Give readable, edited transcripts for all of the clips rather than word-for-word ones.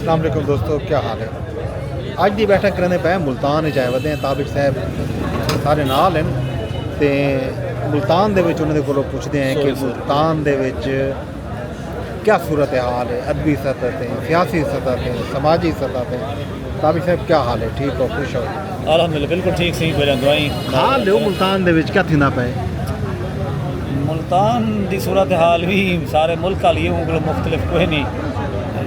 अस्सलाम वालेकुम दोस्तों, क्या हाल है। अज की बैठक करने पे मुल्तान जाए वधे ताबिक साहब सारे नाल हैं ते मुल्तान दे विच उन्हां दे कोलों पुछदे हैं कि मुल्तान दे विच क्या सूरत हाल है, अदबी सतह ते, सियासी सतह ते, समाजी सतह ते। ताबिक साहब क्या हाल है, ठीक हो, खुश हो? अल्हम्दुलिल्लाह बिल्कुल ठीक सी मेरे दुआई हाल लो मुल्तान दे विच क्या थींदा पे? मुल्तान की सूरत हाल भी सारे मुल्क वाली उनको मुख्तलिफ कोई नहीं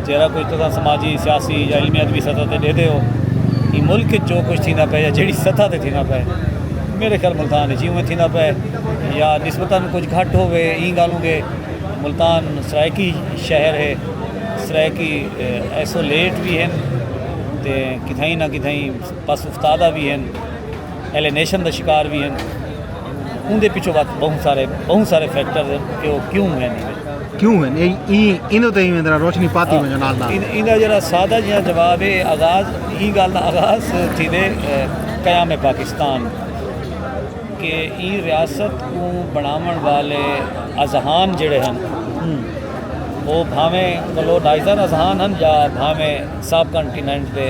जरा कुछ तो समाजी सियासी या इल्मी अदबी सतह पर दे हो ये मुल्क जो कुछ थींदा पे या जड़ी सतह पर थींदा पे मेरे ख्याल मुल्तान जिवें थींदा पे या निस्बतन कुछ घट होवे ई गालूंगे। मुल्तान सरायकी शहर है, सरायकी आइसोलेट भी हैं तो किथाई ना किथाई पस उफ्तादा भी हैं, एलिनेशन का शिकार भी हैं। उनके पिछों बात बहुत सारे फैक्टर कि वो क्यों हैं क्यों है इन ते जरा रोशनी पाती वञो नाल नाल। इनका जरा सादा जिहा जवाब है आगाज़ ई गल आगाज़ थी दे क़याम पाकिस्तान के ई रियासत को बनावन वाले अजहान जड़े हैं वो भावें कलोनाइजर अजहान हैं या भावें सब कंटीनेंट के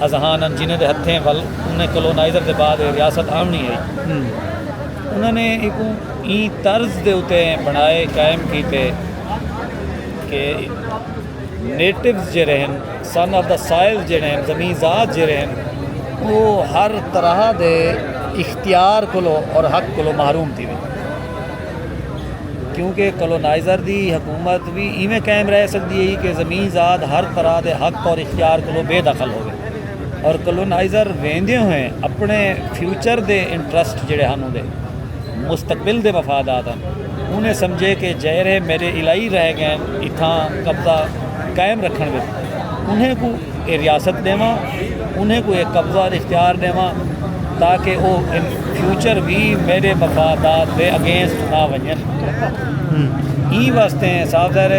अजहान हैं जिन्हें हथें वल उन्हें कलोनाइजर के बाद रियासत आमनी है। उन्होंने एक ई तर्ज के उत्ते बनाए कायम किए कि नेटिव्स जड़े हैं सन ऑफ द साइल जड़े हैं ज़मीज़ात जड़े हैं वो हर तरह के इख्तियार को और हक को महरूम थी क्योंकि कलोनाइज़र की हुकूमत भी इवें कायम रह सकती है कि ज़मीज़ात हर तरह के हक और इख्तियार को बेदखल हो गए और कलोनाइज़र वेंदे हुए अपने फ्यूचर के इंटरस्ट जड़े हैं उनके मुस्तकबिल के मफादात हैं उन्हें समझे कि जहरे मेरे इलाई रह गए इतना कब्ज़ा कायम रखने में उन्हें को ये रियासत देवा उन्हें को एक कब्ज़ा इख्तियार देवा ताकि वो इन फ्यूचर भी मेरे मफादात के अगेंस्ट ना वजन ई वास्ते साफ ज़ाहिर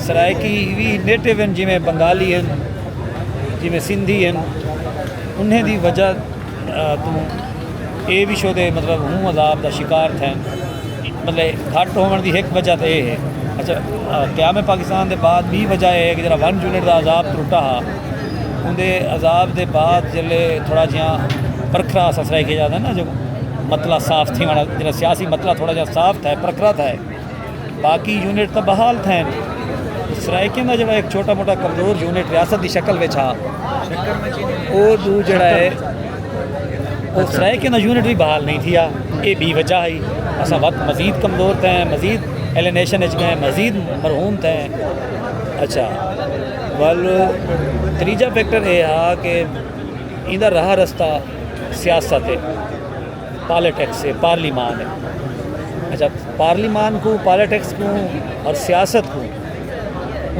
सरायकी भी नेटिव हैं जिमें बंगाली हैं जिमें सिंधी हैं उन्हें दी वजह तू ये भी शोदे मतलब हूँ अजाब का शिकार थे मतलब घट होने की एक वजह तो यह है। अच्छा क़याम पाकिस्तान के बाद भी वजह है कि जरा 1 यूनिट का अजाब त्रुटा हा उनके अजाब के बाद जल्ले थोड़ा जहा परखरा ससराई किया जाता है ना जो मतला साफ थी वाला जरा सियासी मतला थोड़ा जहा साफ था परखरा था बाकी यूनिट तो बहाल थे। सराइकियों का जो एक छोटा मोटा कमज़ोर यूनिट रियासत की शक्ल में था वो दू जड़ा है वो सराइकियों का यूनिट भी बहाल नहीं थी ये भी वजह है असा वक्त मज़ीद कमज़ोर थे मज़ीद एलिनेशन गए मज़ीद मरहूम थे। अच्छा वल तीजा फैक्टर यह है कि इधर रहा रस्ता सियासत है पॉलिटिक्स है पार्लिमान है। अच्छा पार्लिमान को पॉलिटिक्स को और सियासत को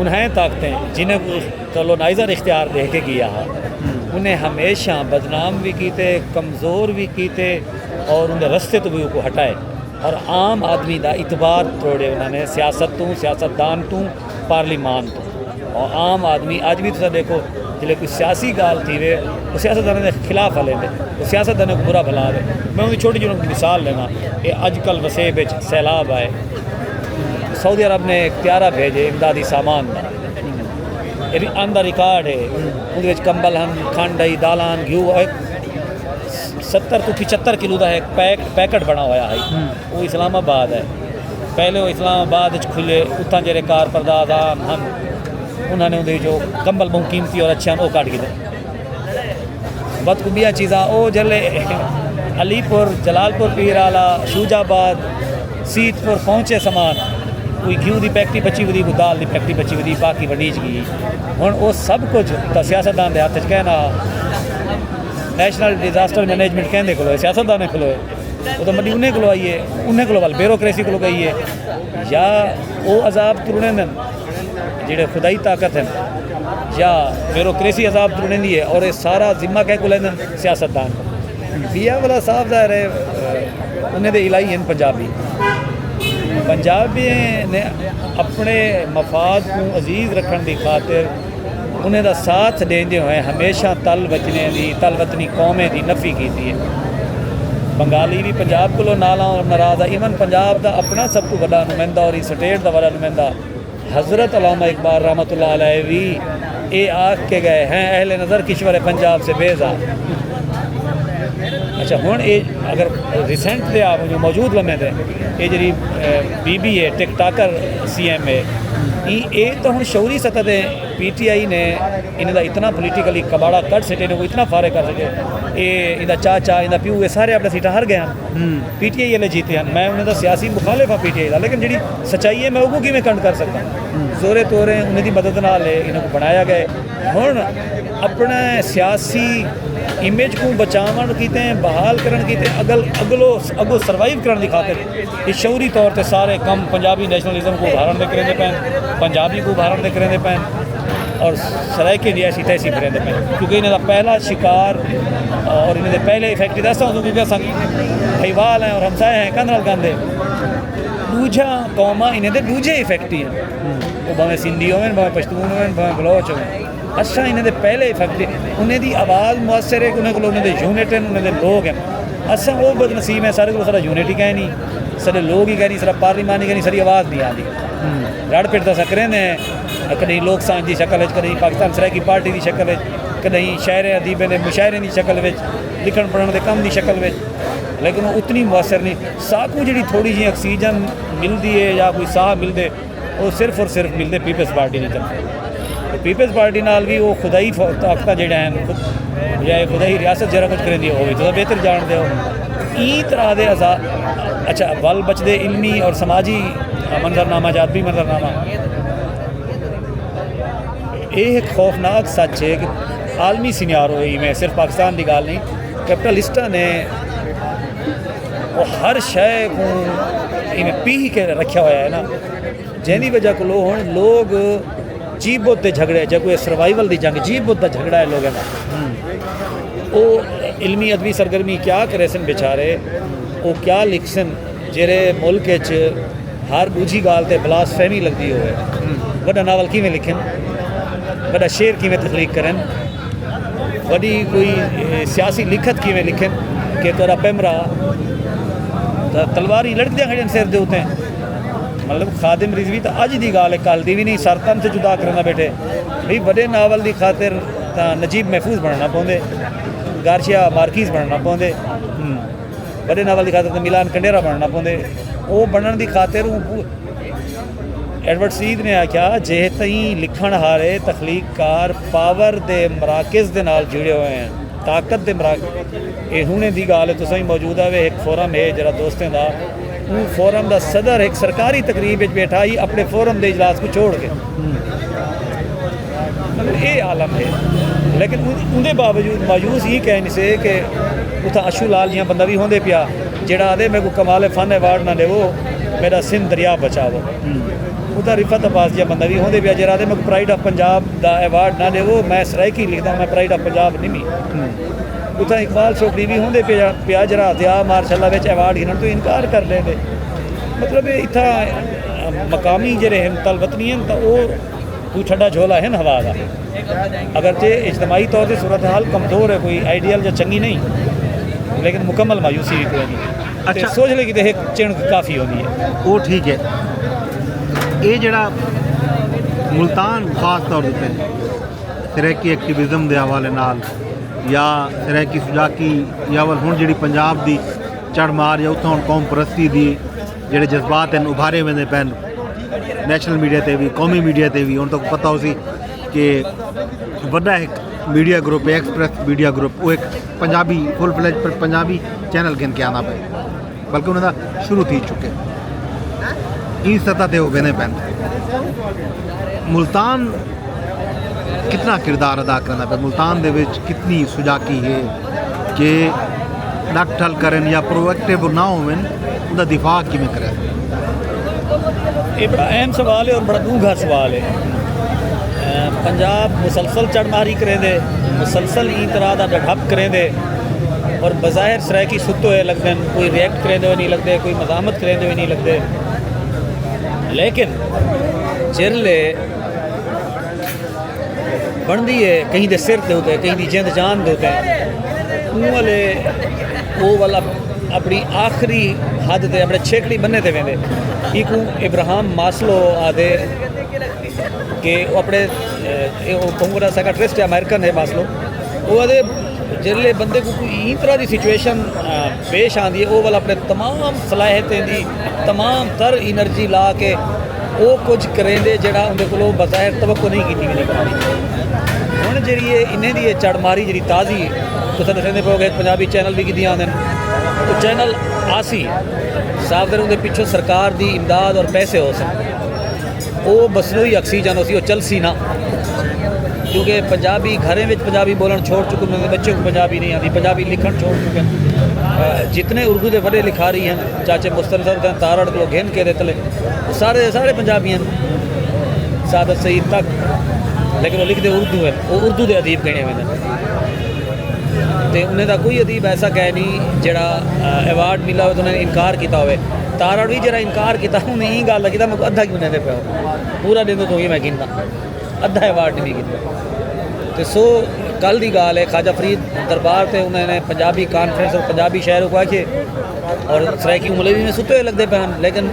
उन्हें ताकतें जिन्हें कलोनाइज़र इख्तियार दे के किया है उन्हें हमेशा बदनाम भी किए कमज़ोर भी किए और उनके रस्ते तो भी उनको हटाए और आम आदमी का इतबार तोड़े उन्होंने सियासत तू सियासतदान तू पार्लीमान तू और आम आदमी अज भी तुम देखो जिले कोई सियासी गाल थी वे वो सियासतदानों के खिलाफ हले वो सियासतदानों को बुरा भला दे। मैं उनकी छोटी जी मिसाल लेना ये अजकल वसेब सैलाब आए सऊदी अरब ने एक त्यारा भेजे इमदादी सामान का आंदा रिकॉर्ड है उहदे कंबल हैं खंड है दालां घ्यू 70 तो 75 किलो का एक पैकेट बना हुआ है वो इस्लामाबाद है पहले वो इस्लामाबाद खुले उतना जेरे कार परदाज हम उन्होंने उन्हें जो कंबल बहुत कीमती और अच्छे वो काट के बदकूबिया चीज़ा वो जल्ले अलीपुर जलालपुर पीर आला शूजाबाद सीतपुर पहुँचे सामान कोई घ्यू की फैक्ट्री बची हुई कोई दाल की फैक्ट्री बची हुई बाकी वंडीज गई हुण वो सब कुछ तो सियासतदान के हाथ च कहना नेशनल डिजास्टर मैनेजमेंट कहने को सियासतदान खलोए वो तो मड़ी उन्हें को आई है उन्हें को ब्यूरोक्रेसी को गई है या वो अजाब तुरने न जेडे खुदाई ताकत हैं या ब्यूरोक्रेसी अजाब तुरने दी है और ये सारा जिम्मा कह को लेन सियासतदान बिया वाला साफ ज़ाहिर है उन्हें तो इलाई हैं पंजाबी ने अपने मफाद को अजीज़ रखने की खातिर उन्हें दा साथ देंदे हुए हमेशा तल वतनी कौमें की नफ़ी की है। बंगाली भी पंजाब को नाला नाराज़ है ईवन पंजाब का अपना सब तो बड़ा नुमाइंदा और स्टेट का बड़ा नुमाइंदा हज़रत अल्लामा इकबाल रहमतुल्लाह अलैह भी ये आख के गए हैं अहले नज़र किश्वर पंजाब से बेजार। अच्छा हुण ये अगर रिसेंट दे आप जो मौजूद लम्हे थे ये जी बीबी है टिक टाकर CM है ये तो हम शौरी सतह दे PTI ने इन्हें इतना पोलिटिकली कबाड़ा कट सके को इतना फारे कर सके ये इनका चाचा इनका प्यू ये सारे अपने सीटा हार गए हैं PTI ये जीते हैं। मैं उन्हें सियासी मुखालिफ हाँ PTI का लेकिन जी सच्चाई है मैं वो किमें कंड कर सकता जोरे तोरे उन्हें मदद नाल इन्होंने बनाया गए हुण अपने सियासी इमेज को बचावन कीते बहाल करन कीते अगो सर्वाइव करने की खातिर ये शौरी तौर पर सारे कम पंजाबी नेशनलिज्म को उभारण दे करेंदे पैन पंजाबी को उभारण दे करेंदे पैन और सरायके जी ऐसी तैसी करेंदे पैन क्योंकि इन्हें पहला शिकार और इन्हें पहले इफेक्ट दसा क्योंकि अस भाईवाल हैं और हमसाए हैं कंध नाल गंदे दूजा कौमा इन्हें दे दूजे इफेक्ट ही हैं वो भावें सिंधी होवें भावें पश्तून होवें भावें बलोच होवें अच्छा इन्हें पहले इफेक्ट उन्हें दी आवाज़ मुअसर है उन्हें को यूनिट हैं उन्हें लोग हैं असा वो बदनसीब है सारे को सारा यूनिट ही कह नहीं सारे लोग ही कह नहीं सारा पार्लिमान ही कह नहीं सारी आवाज़ नहीं आती रड़ पिट दसा करेंदे कहीं लोक सांझ की शक्ल कहीं पाकिस्तान सराइकी पार्टी की शक्ल कहीं शायर अदीबे के मुशायरे की शक्ल लिखण पढ़ने के कम की शक्ल लेकिन वो उतनी मुअसर नहीं साकू जी थोड़ी जी ऑक्सीजन मिलती है या कोई साह मिलते वो सिर्फ और सिर्फ मिलते पीपल्स पार्टी की तरफ पीपल्स पार्टी नाल भी वो खुदाई ताकत जोड़ा है या खुदाई रियासत जरा कुछ करेंदी हो तो बेहतर जानते हो ई तरह के अच्छा वल बचते इलमी और समाजी मंजरनामा जादवी मंजरनामा ये एक खौफनाक सच है कि आलमी सिनारो है में सिर्फ पाकिस्तान की गल नहीं कैपिटलिस्टा ने वो हर शय को इवें पी के रखा हुआ है ना जिंदी वजह को लोग जी बुत के झगड़े जो कोई सर्वाइवल की जंग जी बुत का झगड़ा है लोगों का वो इलमी अदबी सरगर्मी क्या करे सन बेचारे वो क्या लिख सन जेरे मुल्क हर दूजी गाल ते ब्लासफेमी लगती हो वड्डा नावल किवें लिखन वड्डा शेर किवें तख्लीक करन वड्डी कोई सियासी लिखत किवें लिखन कि तेरा पैमरा तलवार ही लड़कदियाँ खड़े सिर दे उत्ते मतलब खादिम रिजवी तो अज की गाल है कल की भी नहीं सर तन से जुदा करना बैठे भाई बड़े नावल की खातिर नजीब महफूज बनना पौंदे गार्शिया मार्कीज बनना पौंदे बड़े नावल की खातिर मिलान कंडेरा बनना पौंदे वो बनने की खातिर एडवर्ड सीद ने आख्या जे तई लिखण हारे तख्लीककार पावर के मराकज़ के नाल जुड़े हुए हैं ताकत के मराकज़ ये हुणे की गाल है तुसीं मौजूद है एक फोरम है जरा दोस्तों का वो फोरम का सदर एक सरकारी तकरीब बैठा ही अपने फोरम के इजलास को छोड़ के मतलब ये आलम है लेकिन उनके बावजूद मायूस ही कहने से कि उतना अशू लाल जिहा बंदा भी होंदे पिया जेड़ा आदे मेरे को कमाल फन अवार्ड ना देवो मेरा सिंध दरिया बचावो उदा रिफत अब्बास जिहा बंदा भी होंदे पिया जेड़ा आदे मेरे को प्राइड ऑफ पंजाब का अवार्ड ना देवो मैं सराइकी लिखदा मैं प्राइड ऑफ पंजाब नहीं उतना इकबाल चौकड़ी भी होंदे पिया जरा हथिया मार्शाल्लाह विच अवार्ड गिनण तो इनकार कर लेंदे मतलब इतना मकामी जेरे हैं तलवतनी हैं तो वो कोई ठंडा झोला है ना हवा का अगरचे इज्तमाही तौर पर सूरत हाल कमज़ोर है कोई आइडियल या चंगी नहीं लेकिन मुकम्मल मायूसी भी कोई नहीं अच्छा सोच ले कि एक चिणक काफ़ी होनी है वो ठीक है ये जड़ा मुल्तान खास तौर पर सराइकी एक्टिविज़म के हवाले नाल या सराइकी सुजाकी या वल हुण जी पंजाब की चढ़ मार या उतों कौम परस्ती की जोड़े जज्बात हैं उभारे वेंदे पैन नेशनल मीडिया ते भी कौमी मीडिया ते भी हुण तो पता हो सी कि वड्डा एक media group express media group वो एक पंजाबी फुल फ्लैज पर पंजाबी चैनल गिन के आना पे बल्कि उन्होंने शुरू थी चुके इन सतह ते वो वेंदे पैन मुल्तान कितना किरदार अदा करना पे मुल्तान दे विच कितनी सुजाकी है कि डक ठल करें या प्रोएक्टिव ना होवें उनका दिफा किमें करें ये बड़ा अहम सवाल है और बड़ा डूंघा सवाल है पंजाब मुसलसल चढ़मारी करें दे मुसलसल ई तरह का डढ़प करें दे और बज़ाहिर सराइकी सुतो है लगते हैं कोई रिएक्ट करें हुए नहीं लगते कोई मज़ामत करें हुए नहीं लगते लेकिन जिरले बनती है कहीं के सिर के होते कहीं की जिंद जान के होते वाले वो वाला अपनी आखिरी हद से अपने छेकड़ी बन्ने ते वेंदे इकू इब्राहिम मास्लो आदे कि वो अपने कांगो का सैकट्रिस्ट है अमेरिकन है मासलो वो आदे जिसले बंदे को कोई इस तरह की सिचुएशन पेश आती है वो वाला अपने तमाम सलाहियतें की तमाम तर एनर्जी ला के वो कुछ करेंदे जड़ा उनके को बज़ाहिर तवक्को नहीं की नहीं करनी हुण जी इन्हें दी चढ़मारी जी ताज़ी तुस दसेंदे पाओगे पंजाबी चैनल भी की आते हैं तो चैनल आसी साफ कर उनके पिछों सरकार की इमदाद और पैसे हो सकते वो बसनों ही अक्सी जानो सी वो चल सी ना क्योंकि पंजाबी घरें में पंजाबी बोलन छोड़ चुके हैं बच्चे को पंजाबी नहीं आती पंजाबी लिखण छोड़ चुके हैं जितने उर्दू के बड़े लिखारी हैं चाचे मुस्तफा साहब तारड़ को घेन के देतले सारे सारे पंजाबी हैं सादत सईद तक लेकिन वो लिखते उर्दू है वो उर्दू के अदीब कहने में तो उन्हें का कोई अदीब ऐसा कह नहीं जड़ा अवार्ड मिला हो तो उन्हें इनकार किया हो तारड़ भी जरा इनकार किया उन्हें यही गल लगी मैं अद्धा क्यों नहीं पे पूरा दिन तो ही मैं गिनता अद्धा अवार्ड नहीं किया तो सो कल की गाल है ख्वाजा फरीद दरबार से उन्होंने पंजाबी कॉन्फ्रेंस और पंजाबी शहरों को आके और सराइकी मौलवी में सुते हुए लगते पे लेकिन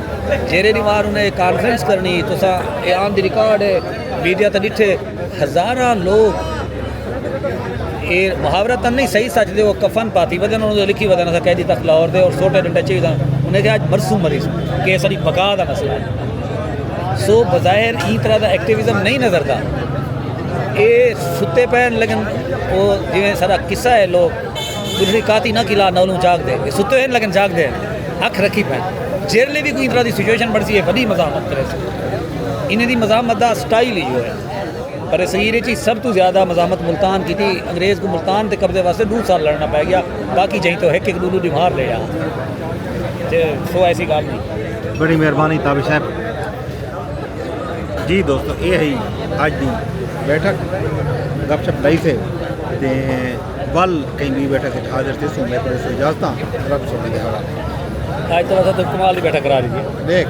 जेरे दीवार उन्हें कॉन्फ्रेंस करनी तो ये आम दी रिकॉर्ड है मीडिया तो डिठे हज़ारा लोग ये मुहावरा तो नहीं सही सच दे वो कफन पाती वजन उन्होंने लिखी वजन कह दी तक लाहौर दे और सोटे डंडे चाहिए उन्हें कहा मरसू मरीज कि सारी बका का मसला है सो बज़ाहिर ई तरह का एक्टिविज़म नहीं नज़रता ये सुते पैन लेकिन वो जिमें सारा किस्सा है लोग दूसरी काती ना किला नौलू जाग दे सुते हैं लेकिन जाग दे अख रखी पैन जेरले भी कोई तरह की सिचुएशन बढ़ सी है बड़ी मजामत करे इन्हें दी मजामत का स्टाइल ही जो है पर सहीर ची सब तो ज़्यादा मजामत मुल्तान की थी अंग्रेज़ को मुल्तान के कब्जे वास्ते 2 साल लड़ना पै गया बाकी जहीं तो एक दूलू दी मार ले जा सो ऐसी गल नहीं बड़ी मेहरबानी ताबिश साहब जी दोस्तों ये है अज की बैठक गपशप लाई से वल कहीं भी बैठक हाजिर थे सो मैं इजाजत रब सोने के हवाले आज तो कमाल की बैठक करा दीजिए देख